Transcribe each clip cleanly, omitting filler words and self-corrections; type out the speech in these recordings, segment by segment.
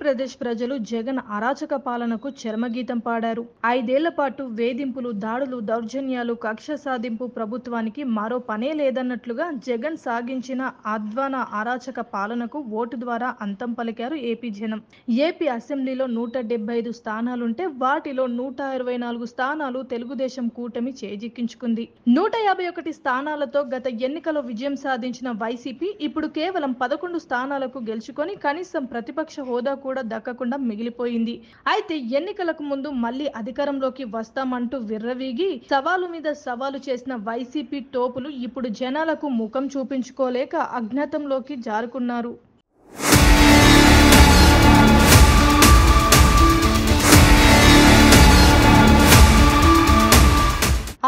ఆంధ్రప్రదేశ్ ప్రజలు జగన్ అరాచక పాలనకు చరమగీతం పాడారు. 5 ఏళ్ల పాటు వేధింపులు, దాడులు, దౌర్జన్యాలు, కక్ష సాధింపు ప్రభుత్వానికి మరో పనే లేదన్నట్లుగా జగన్ సాగించిన అధ్వాన అరాచక పాలనకు ఓటు ద్వారా అంతం పలికారు ఏపీ జనం. ఏపీ అసెంబ్లీలో 175 స్థానాలుంటే వాటిలో 124 స్థానాలు తెలుగుదేశం కూటమి చేజిక్కించుకుంది. 151 స్థానాలతో గత ఎన్నికలో విజయం సాధించిన వైసీపీ ఇప్పుడు కేవలం 11 స్థానాలకు గెలుచుకొని కనీసం ప్రతిపక్ష హోదా కూడా దక్కకుండా మిగిలిపోయింది. అయితే ఎన్నికలకు ముందు మళ్లీ అధికారంలోకి వస్తామంటూ విర్రవీగి సవాలు మీద సవాలు చేసిన వైసీపీ తోపులు ఇప్పుడు జనాలకు ముఖం చూపించుకోలేక అజ్ఞాతంలోకి జారుకున్నారు.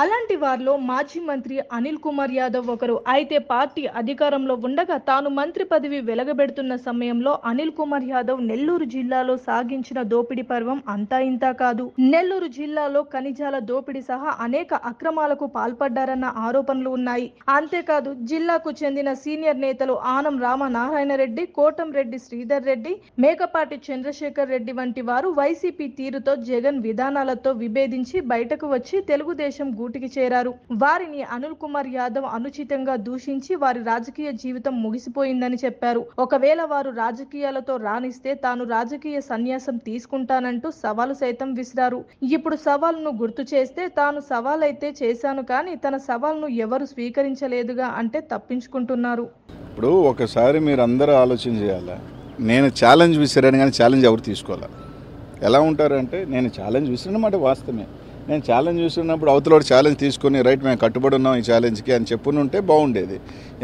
అలాంటి వారిలో మాజీ మంత్రి అనిల్ కుమార్ యాదవ్ ఒకరు. అయితే పార్టీ అధికారంలో ఉండగా తాను మంత్రి పదవి వెలగబెడుతున్న సమయంలో అనిల్ కుమార్ యాదవ్ నెల్లూరు జిల్లాలో సాగించిన దోపిడీ పర్వం అంతా ఇంతా కాదు. నెల్లూరు జిల్లాలో ఖనిజాల దోపిడీ సహా అనేక అక్రమాలకు పాల్పడ్డారన్న ఆరోపణలు ఉన్నాయి. అంతేకాదు జిల్లాకు చెందిన సీనియర్ నేతలు ఆనం రామనారాయణ రెడ్డి, కోటంరెడ్డి శ్రీధర్ రెడ్డి, మేకపాటి చంద్రశేఖర్ రెడ్డి వంటి వారు వైసీపీ తీరుతో, జగన్ విధానాలతో విభేదించి బయటకు వచ్చి తెలుగుదేశం గూటికి చేరారు. వారిని అనిల్ కుమార్ యాదవ్ అనుచితంగా దూషించి వారి రాజకీయ జీవితం ముగిసిపోయిందని చెప్పారు. ఒకవేళ వారు రాజకీయాలతో రాణిస్తే తాను రాజకీయ సన్యాసం తీసుకుంటానంటూ సవాలు సైతం విసిరారు. ఇప్పుడు సవాల్ను గుర్తు చేస్తే తాను సవాలైతే చేశాను కానీ తన సవాల్ను ఎవరు స్వీకరించలేదుగా అంటే తప్పించుకుంటున్నారు. ఇప్పుడు ఒకసారి మీరు అందరూ ఆలోచన చేయాలా, నేను ఛాలెంజ్ విసిరాను కానీ ఛాలెంజ్ ఎవరు తీసుకోవాలా? ఎలా ఉంటారంటే నేను ఛాలెంజ్ విసిరినమాట వాస్తవమే. నేను ఛాలెంజ్ చూస్తున్నప్పుడు అవతల ఛాలెంజ్ తీసుకొని రైట్ మేము కట్టుబడి ఉన్నాం ఈ ఛాలెంజ్కి అని చెప్పునుంటే బాగుండేది.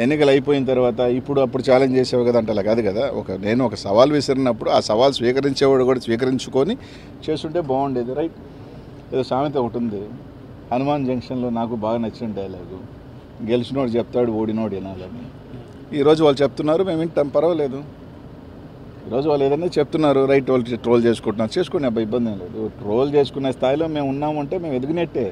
ఎన్నికలు అయిపోయిన తర్వాత అప్పుడు ఛాలెంజ్ చేసేవాడు కదా అంటే అలా కాదు కదా. నేను ఒక సవాల్ విసిరినప్పుడు ఆ సవాల్ స్వీకరించేవాడు కూడా స్వీకరించుకొని చేస్తుంటే బాగుండేది. రైట్, ఏదో సామెత ఒకటి ఉంది, హనుమాన్ జంక్షన్లో నాకు బాగా నచ్చిన డైలాగు, గెలిచినోడు చెప్తాడు ఓడినోడు వినాలని. ఈరోజు వాళ్ళు చెప్తున్నారు, మేము వింటాం, పర్వాలేదు. ఈరోజు వాళ్ళు ఏదైనా చెప్తున్నారు, రైట్, వాళ్ళు ట్రోల్ చేసుకునే అబ్బాయి ఇబ్బంది ఏం లేదు. ట్రోల్ చేసుకునే స్థాయిలో మేము ఉన్నామంటే మేము ఎదిగినట్టే.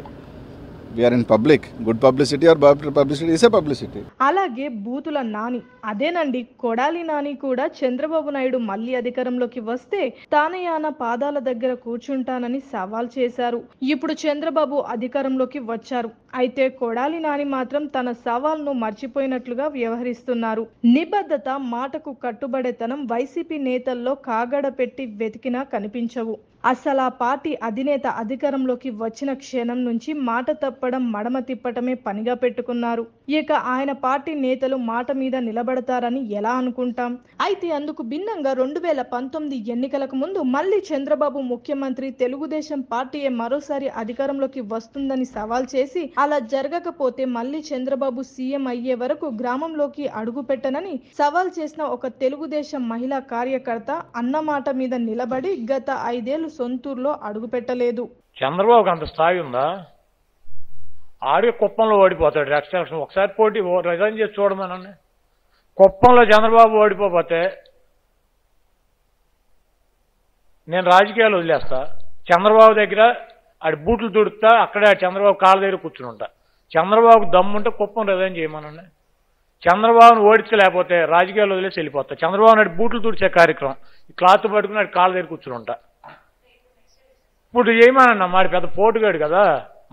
We're in public. Good publicity or bad publicity is a publicity. అలాగే బూతుల నాని, అదేనండి కొడాలి నాని కూడా చంద్రబాబు నాయుడు మళ్లీ అధికారంలోకి వస్తే తానయాన పాదాల దగ్గర కూర్చుంటానని సవాల్ చేశారు. ఇప్పుడు చంద్రబాబు అధికారంలోకి వచ్చారు. అయితే కొడాలి నాని మాత్రం తన సవాల్ను మర్చిపోయినట్లుగా వ్యవహరిస్తున్నారు. నిబద్ధత, మాటకు కట్టుబడేతనం వైసీపీ నేతల్లో కాగడ పెట్టి వెతికినా కనిపించవు. అసలు ఆ పార్టీ అధినేత అధికారంలోకి వచ్చిన క్షణం నుంచి మాట తప్పడం, మడమ తిప్పటమే పనిగా పెట్టుకున్నారు. ఇక ఆయన పార్టీ నేతలు మాట మీద నిలబడతారని ఎలా అనుకుంటాం? అయితే అందుకు భిన్నంగా 2019 ఎన్నికలకు ముందు మళ్లీ చంద్రబాబు ముఖ్యమంత్రి, తెలుగుదేశం పార్టీయే మరోసారి అధికారంలోకి వస్తుందని సవాల్ చేసి అలా జరగకపోతే మళ్లీ చంద్రబాబు సీఎం అయ్యే వరకు గ్రామంలోకి అడుగు పెట్టనని సవాల్ చేసిన ఒక తెలుగుదేశం మహిళా కార్యకర్త అన్నమాట మీద నిలబడి గత 5 ఏళ్లు సొంతూరులో అడుగు పెట్టలేదు. చంద్రబాబుకి అంత స్థాయి ఉందా? ఆడే కుప్పంలో ఓడిపోతాడు. ఎలక్షన్ ఒకసారి పోటీ రిజైన్ చేసి చూడమనండి. కుప్పంలో చంద్రబాబు ఓడిపోతే నేను రాజకీయాలు వదిలేస్తా. చంద్రబాబు దగ్గర ఆడి బూట్లు తుడుతా, అక్కడే చంద్రబాబు కాళ్ళ దగ్గర కూర్చుని ఉంటా. చంద్రబాబుకు దమ్ముంటే కుప్పం రిజైన్ చేయమనండి. చంద్రబాబును ఓడించలేకపోతే రాజకీయాలు వదిలేసి వెళ్ళిపోతా. చంద్రబాబు నాయుడు బూట్లు తుడిచే కార్యక్రమం క్లాత్ పట్టుకుని ఆడి కాళ్ళ దగ్గర కూర్చుని ఉంటా. ఇప్పుడు చేయమనన్నా, మాడి పెద్ద పోటుగాడు కదా,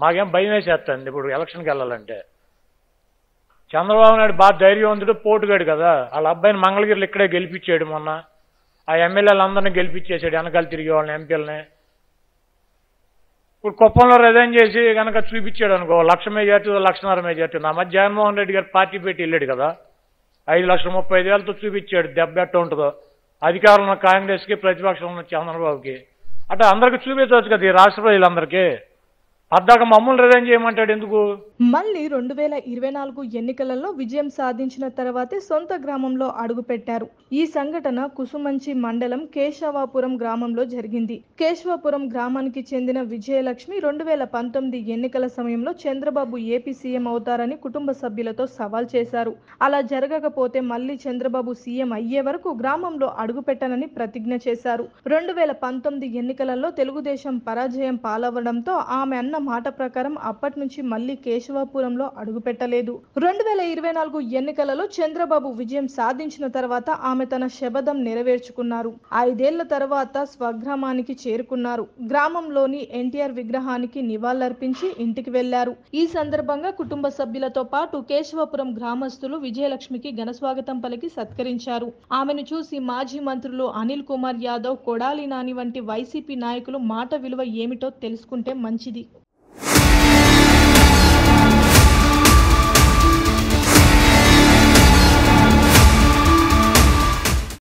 మాకేం భయం వేసేస్తుంది ఇప్పుడు ఎలక్షన్కి వెళ్ళాలంటే. చంద్రబాబు నాయుడు బాగా ధైర్యవంతుడు, పోటుగాడు కదా. వాళ్ళ అబ్బాయిని మంగళగిరిలో ఇక్కడే గెలిపించాడు. మొన్న ఆ ఎమ్మెల్యేలందరినీ గెలిపించేసాడు, వెనకాల తిరిగే వాళ్ళని, ఎంపీలని. ఇప్పుడు కుప్పంలో రిజైన్ చేసి కనుక చూపించాడు అనుకో, 1,00,000 మెజార్టీ, 1,50,000 మెజార్టీ. నా మధ్య జగన్మోహన్ రెడ్డి గారు పార్టీ పెట్టి వెళ్ళాడు కదా, 5,35,000తో చూపించాడు దెబ్బ ఎట్ట ఉంటుందో. అధికారంలో ఉన్న కాంగ్రెస్కి, ప్రతిపక్షంలో ఉన్న చంద్రబాబుకి. అంటే అందరికి చూపించవచ్చు కదా ఈ రాష్ట్ర ప్రజలందరికీ. అద్దాక మమ్మల్ని రిజైన్ చేయమంటాడు ఎందుకు? మళ్ళీ 2024 ఎన్నికలలో విజయం సాధించిన తర్వాతే సొంత గ్రామంలో అడుగుపెట్టారు. ఈ సంఘటన కుసుమంచి మండలం కేశవాపురం గ్రామంలో జరిగింది. కేశవాపురం గ్రామానికి చెందిన విజయలక్ష్మి 2019 ఎన్నికల సమయంలో చంద్రబాబు ఏపీ సీఎం అవుతారని కుటుంబ సభ్యులతో సవాల్ చేశారు. అలా జరగకపోతే మళ్ళీ చంద్రబాబు సీఎం అయ్యే వరకు గ్రామంలో అడుగుపెట్టనని ప్రతిజ్ఞ చేశారు. 2019 ఎన్నికలలో తెలుగుదేశం పరాజయం పాలవడంతో ఆమె అన్న మాట ప్రకారం అప్పటి నుంచి మళ్ళీ కేశవాపురంలో అడుగుపెట్టలేదు. 2024 ఎన్నికలలో చంద్రబాబు విజయం సాధించిన తర్వాత ఆమె తన శపథం నెరవేర్చుకున్నారు. 5 ఏళ్ల తర్వాత స్వగ్రామానికి చేరుకున్నారు. గ్రామంలోని ఎన్టీఆర్ విగ్రహానికి నివాళులర్పించి ఇంటికి వెళ్లారు. ఈ సందర్భంగా కుటుంబ సభ్యులతో పాటు కేశవాపురం గ్రామస్తులు విజయలక్ష్మికి ఘనస్వాగతం పలికి సత్కరించారు. ఆమెను చూసి మాజీ మంత్రులు అనిల్ కుమార్ యాదవ్, కొడాలి నాని వంటి వైసీపీ నాయకులు మాట విలువ ఏమిటో తెలుసుకుంటే మంచిది.